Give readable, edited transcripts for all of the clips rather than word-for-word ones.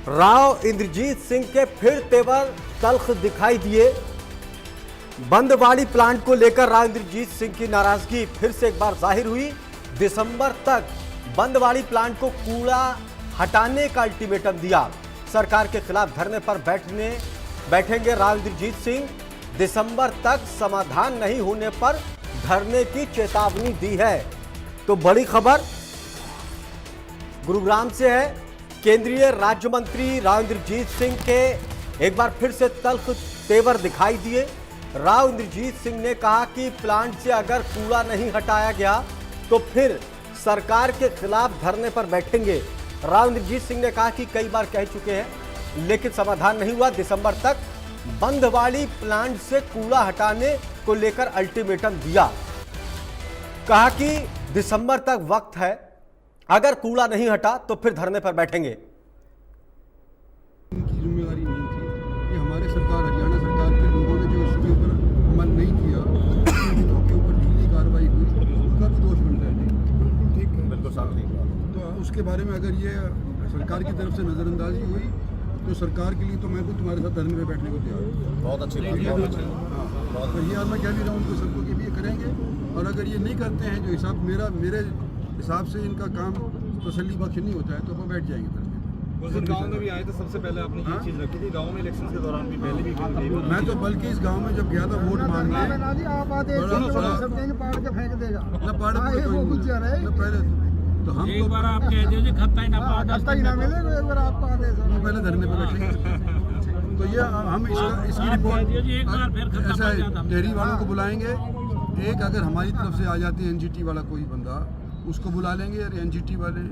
राव इंद्रजीत सिंह के फिर तेवर तल्ख दिखाई दिए। बंदवाड़ी प्लांट को लेकर राव इंद्रजीत सिंह की नाराजगी फिर से एक बार जाहिर हुई। दिसंबर तक बंदवाड़ी प्लांट को कूड़ा हटाने का अल्टीमेटम दिया। सरकार के खिलाफ धरने पर बैठेंगे राव इंद्रजीत सिंह। दिसंबर तक समाधान नहीं होने पर धरने की चेतावनी दी है। तो बड़ी खबर गुरुग्राम से है। केंद्रीय राज्य मंत्री राव इंद्रजीत सिंह के एक बार फिर से तल्ख तेवर दिखाई दिए। राव इंद्रजीत सिंह ने कहा कि प्लांट से अगर कूड़ा नहीं हटाया गया तो फिर सरकार के खिलाफ धरने पर बैठेंगे। राव इंद्रजीत सिंह ने कहा कि कई बार कह चुके हैं लेकिन समाधान नहीं हुआ। दिसंबर तक बंदवाड़ी प्लांट से कूड़ा हटाने को लेकर अल्टीमेटम दिया। कहा कि दिसंबर तक वक्त है, अगर कूड़ा नहीं हटा तो फिर धरने पर बैठेंगे। इनकी जिम्मेदारी नहीं थी। ये हमारे सरकार, हरियाणा सरकार के लोगों ने जो इसके ऊपर अमल नहीं किया, उनके ऊपर ढीली कार्रवाई हुई, उनका भी दोष बनता है। बिल्कुल ठीक है, बिल्कुल साफ नहीं। तो उसके बारे में अगर ये सरकार की तरफ से नज़रअंदाजी हुई तो सरकार के लिए तो मैं भी तुम्हारे साथ धरने में बैठने को तैयार हूँ। बहुत अच्छी बात है। हाँ, तो ये आज मैं कह भी रहा हूँ उनको सबको कि भी ये करेंगे। और अगर ये नहीं करते हैं जो हिसाब मेरे हिसाब से इनका काम तसल्ली बख्श नहीं होता है तो वो बैठ जाएंगे धरने में। गांव में भी आए तो सबसे पहले आपने ये चीज रखी थी, गांव में इलेक्शन के दौरान भी पहले भी मैं तो बल्कि इस गांव में जब गया था वोट मांगने, तो हम एक बार आप कह दीजिए खत्ता ही ना मिलेगा, एक बार आपको आदेश पहले धरने पर बैठेंगे। तो ये हम इसकी रिपोर्ट ऐसा है, डेयरी वालों को बुलाएंगे। एक अगर हमारी तरफ से आ जाती है एनजीटी वाला कोई बंदा, उसको बुला लेंगे। और एनजीटी वाले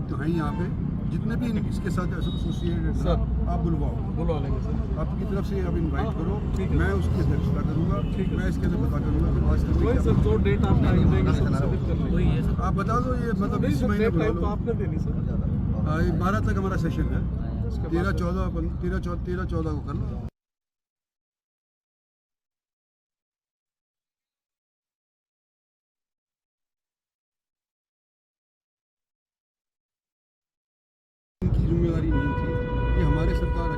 तो हैं यहाँ पे जितने भी इसके साथ एसोसिएटेड सर, आप बुलवा लेंगे सर। आपकी तरफ से आप इनवाइट करो, मैं उसकी अध्यक्षता करूँगा। मैं इसके अंदर पता करूँगा कि वास्तव में सर जो डेट आप आप बता दो। ये मतलब इस महीने तो आपने देनी सर। 12 तक हमारा सेशन है। 13-14 को कर लो। इनकी जिम्मेदारी नहीं थी। ये हमारे सरकार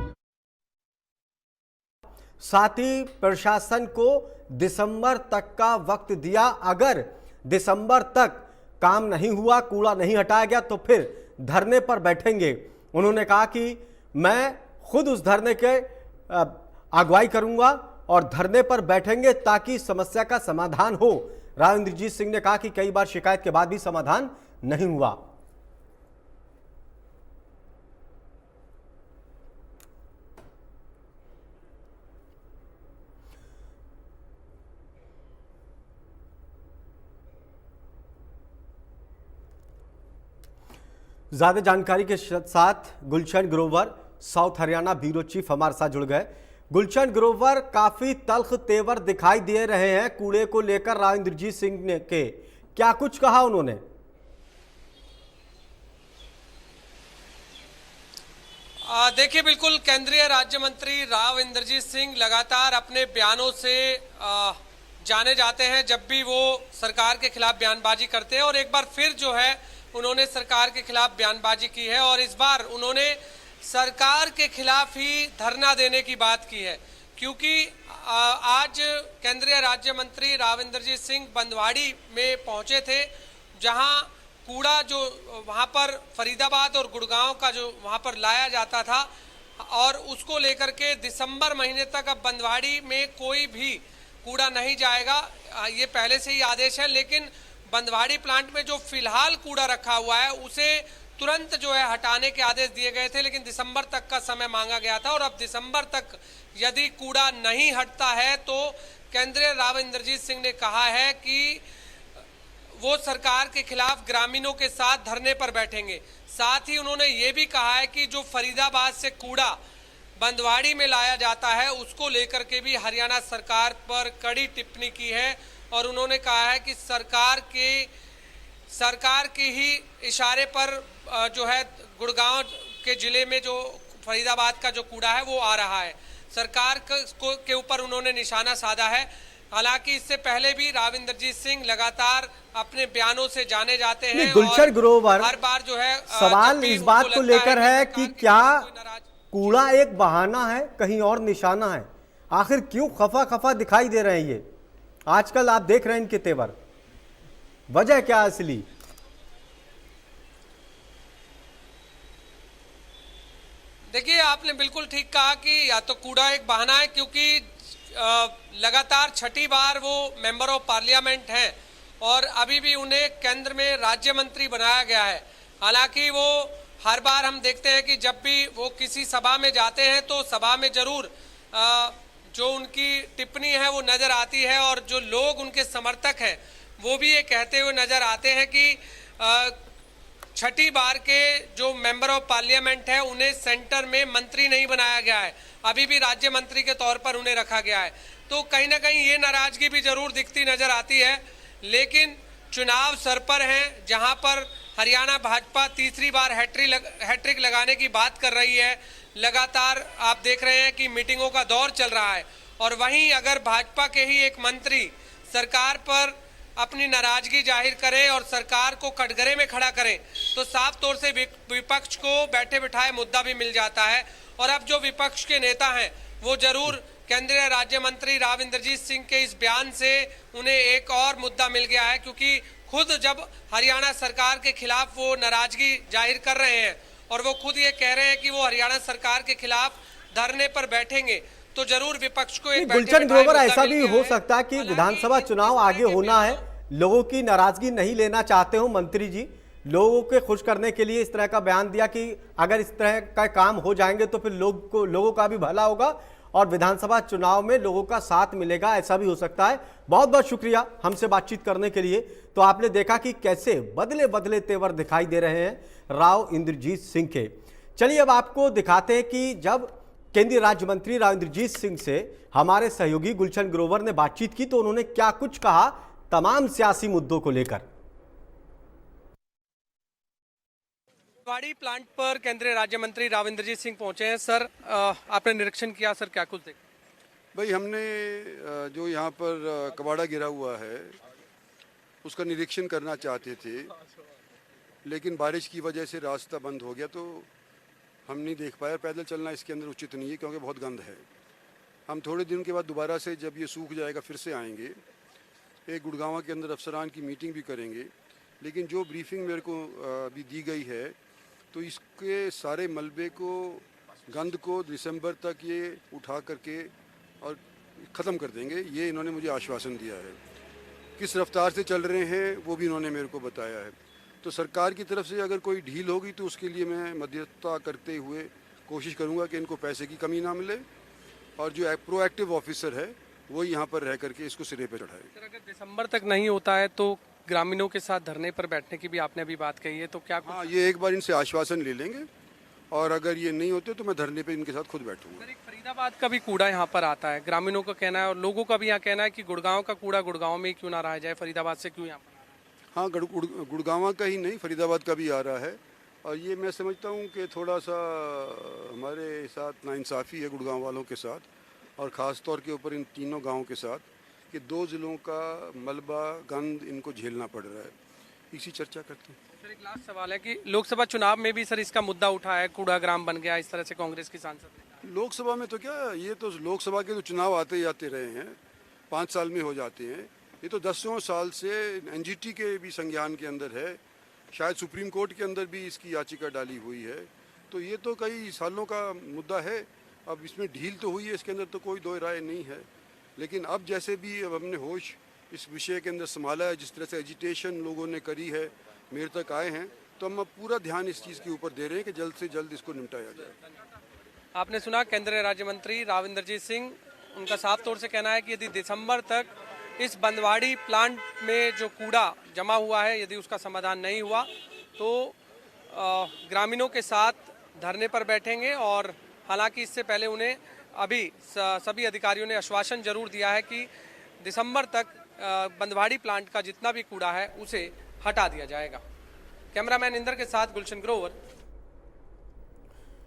साथ ही प्रशासन को दिसंबर तक का वक्त दिया। अगर दिसंबर तक काम नहीं हुआ, कूड़ा नहीं हटाया गया तो फिर धरने पर बैठेंगे। उन्होंने कहा कि मैं खुद उस धरने के अगुवाई करूंगा और धरने पर बैठेंगे ताकि समस्या का समाधान हो। राव इंद्रजीत सिंह ने कहा कि कई बार शिकायत के बाद भी समाधान नहीं हुआ। ज्यादा जानकारी के साथ Gulshan Grover, south Haryana bureau chief हमारे साथ जुड़ गए। गुलशन ग्रोवर, काफी तल्ख तेवर दिखाई दे रहे हैं कूड़े को लेकर राव इंद्रजीत सिंह ने के, क्या कुछ कहा उन्होंने? देखिए, बिल्कुल केंद्रीय राज्य मंत्री राव इंद्रजीत सिंह लगातार अपने बयानों से जाने जाते हैं जब भी वो सरकार के खिलाफ बयानबाजी करते हैं। और एक बार फिर जो है उन्होंने सरकार के खिलाफ बयानबाजी की है और इस बार उन्होंने सरकार के खिलाफ ही धरना देने की बात की है। क्योंकि आज केंद्रीय राज्य मंत्री राव इंद्रजीत सिंह बंदवाड़ी में पहुंचे थे, जहां कूड़ा जो वहां पर फरीदाबाद और गुड़गांव का जो वहां पर लाया जाता था और उसको लेकर के दिसंबर महीने तक अब बंदवाड़ी में कोई भी कूड़ा नहीं जाएगा, ये पहले से ही आदेश है। लेकिन बंदवाड़ी प्लांट में जो फिलहाल कूड़ा रखा हुआ है उसे तुरंत जो है हटाने के आदेश दिए गए थे, लेकिन दिसंबर तक का समय मांगा गया था। और अब दिसंबर तक यदि कूड़ा नहीं हटता है तो केंद्रीय राव इंद्रजीत सिंह ने कहा है कि वो सरकार के खिलाफ ग्रामीणों के साथ धरने पर बैठेंगे। साथ ही उन्होंने ये भी कहा है कि जो फरीदाबाद से कूड़ा बंदवाड़ी में लाया जाता है उसको लेकर के भी हरियाणा सरकार पर कड़ी टिप्पणी की है। और उन्होंने कहा है कि सरकार के ही इशारे पर जो है गुड़गांव के जिले में जो फरीदाबाद का जो कूड़ा है वो आ रहा है। सरकार के ऊपर उन्होंने निशाना साधा है। हालांकि इससे पहले भी राव इंद्रजीत सिंह लगातार अपने बयानों से जाने जाते हैं। गुलशन ग्रोवर, हर बार जो है सवाल इस बात को लेकर है कि क्या कूड़ा जी। एक बहाना है, कहीं और निशाना है? आखिर क्यों खफा खफा दिखाई दे रहे हैं ये? आजकल आप देख रहे हैं इनके तेवर, वजह क्या है असली? देखिए, आपने बिल्कुल ठीक कहा कि या तो कूड़ा एक बहाना है, क्योंकि लगातार छठी बार वो मेंबर ऑफ पार्लियामेंट हैं और अभी भी उन्हें केंद्र में राज्य मंत्री बनाया गया है। हालांकि वो हर बार हम देखते हैं कि जब भी वो किसी सभा में जाते हैं तो सभा में जरूर जो उनकी टिप्पणी है वो नजर आती है, और जो लोग उनके समर्थक हैं वो भी ये कहते हुए नजर आते हैं कि छठी बार के जो मेंबर ऑफ पार्लियामेंट है उन्हें सेंटर में मंत्री नहीं बनाया गया है, अभी भी राज्य मंत्री के तौर पर उन्हें रखा गया है। तो कहीं ना कहीं ये नाराजगी भी जरूर दिखती नजर आती है। लेकिन चुनाव सर पर हैं, जहां पर हरियाणा भाजपा तीसरी बार हैट्रिक लगाने की बात कर रही है। लगातार आप देख रहे हैं कि मीटिंगों का दौर चल रहा है, और वहीं अगर भाजपा के ही एक मंत्री सरकार पर अपनी नाराजगी जाहिर करें और सरकार को कटघरे में खड़ा करें तो साफ तौर से विपक्ष को बैठे बिठाए मुद्दा भी मिल जाता है। और अब जो विपक्ष के नेता हैं वो जरूर केंद्रीय राज्य मंत्री राव इंद्रजीत सिंह के इस बयान से उन्हें एक और मुद्दा मिल गया है, क्योंकि खुद जब हरियाणा सरकार के खिलाफ वो नाराजगी जाहिर कर रहे हैं और वो खुद ये कह रहे हैं कि वो हरियाणा सरकार के खिलाफ धरने पर बैठेंगे, तो जरूर विपक्ष को एक गुलशन ग्रोवर, ऐसा भी हो सकता है कि विधानसभा चुनाव आगे होना है, लोगों की नाराजगी नहीं लेना चाहते हो मंत्री जी, लोगों के खुश करने के लिए इस तरह का बयान दिया कि अगर इस तरह का काम हो जाएंगे तो फिर लोगों का भी भला होगा और विधानसभा चुनाव में लोगों का साथ मिलेगा, ऐसा भी हो सकता है। बहुत बहुत शुक्रिया हमसे बातचीत करने के लिए। तो आपने देखा कि कैसे बदले बदले तेवर दिखाई दे रहे हैं राव इंद्रजीत सिंह के। चलिए अब आपको दिखाते हैं कि जब केंद्रीय राज्य मंत्री राव इंद्रजीत सिंह से हमारे सहयोगी गुलशन ग्रोवर ने बातचीत की तो उन्होंने क्या कुछ कहा तमाम सियासी मुद्दों को लेकर। बंदवाड़ी प्लांट पर केंद्रीय राज्य मंत्री राव इंद्रजीत सिंह पहुंचे हैं। सर, आपने निरीक्षण किया, सर क्या कुछ देखा? भाई, हमने जो यहाँ पर कबाड़ा गिरा हुआ है उसका निरीक्षण करना चाहते थे, लेकिन बारिश की वजह से रास्ता बंद हो गया तो हम नहीं देख पाए। पैदल चलना इसके अंदर उचित नहीं है क्योंकि बहुत गंद है। हम थोड़े दिन के बाद दोबारा से जब ये सूख जाएगा फिर से आएंगे, एक गुड़गांव के अंदर अफसरान की मीटिंग भी करेंगे। लेकिन जो ब्रीफिंग मेरे को अभी दी गई है तो इसके सारे मलबे को, गंद को दिसंबर तक ये उठा करके और ख़त्म कर देंगे, ये इन्होंने मुझे आश्वासन दिया है। किस रफ्तार से चल रहे हैं वो भी इन्होंने मेरे को बताया है। तो सरकार की तरफ से अगर कोई ढील होगी तो उसके लिए मैं मध्यस्थता करते हुए कोशिश करूंगा कि इनको पैसे की कमी ना मिले और जो प्रोएक्टिव ऑफिसर है वो यहाँ पर रह करके इसको सिरे पे चढ़ाए। सर, अगर दिसंबर तक नहीं होता है तो ग्रामीणों के साथ धरने पर बैठने की भी आपने अभी बात कही है, तो क्या कुछ... हाँ, ये एक बार इनसे आश्वासन ले लेंगे और अगर ये नहीं होते तो मैं धरने पे इनके साथ खुद बैठूंगा। सर, एक फरीदाबाद का भी कूड़ा यहाँ पर आता है, ग्रामीणों का कहना है और लोगों का भी यहाँ कहना है कि गुड़गांव का कूड़ा गुड़गांव में ही क्यों ना रहा जाए, फरीदाबाद से क्यों यहाँ पर? हाँ, गुड़गांव का ही नहीं, फरीदाबाद का भी आ रहा है। और ये मैं समझता हूँ कि थोड़ा सा हमारे साथ नाइंसाफ़ी है गुड़गांव वालों के साथ और ख़ास तौर के ऊपर इन तीनों गाँव के साथ कि 2 ज़िलों का मलबा गंद इनको झेलना पड़ रहा है। इसी चर्चा करते हैं। सर, एक लास्ट सवाल है कि लोकसभा चुनाव में भी सर इसका मुद्दा उठा है, कूड़ाग्राम बन गया, इस तरह से कांग्रेस की सांसद। लोकसभा में तो क्या, ये तो लोकसभा के तो चुनाव आते ही आते रहे हैं, 5 साल में हो जाते हैं। ये तो 10 साल से एनजीटी के भी संज्ञान के अंदर है, शायद सुप्रीम कोर्ट के अंदर भी इसकी याचिका डाली हुई है। तो ये तो कई सालों का मुद्दा है। अब इसमें ढील तो हुई है, इसके अंदर तो कोई दो राय नहीं है। लेकिन अब जैसे भी अब हमने होश इस विषय के अंदर संभाला है, जिस तरह से एजिटेशन लोगों ने करी है, मेरे तक आए हैं, तो हम अब पूरा ध्यान इस चीज़ के ऊपर दे रहे हैं कि जल्द से जल्द इसको निपटाया जाए। आपने सुना केंद्रीय राज्य मंत्री राव इंद्रजीत सिंह, उनका साफ तौर से कहना है कि यदि दिसंबर तक इस बंदवाड़ी प्लांट में जो कूड़ा जमा हुआ है यदि उसका समाधान नहीं हुआ तो ग्रामीणों के साथ धरने पर बैठेंगे। और हालांकि इससे पहले उन्हें अभी सभी अधिकारियों ने आश्वासन जरूर दिया है कि दिसंबर तक बंदवाड़ी प्लांट का जितना भी कूड़ा है उसे हटा दिया जाएगा। कैमरामैन इंदर के साथ गुलशन ग्रोवर,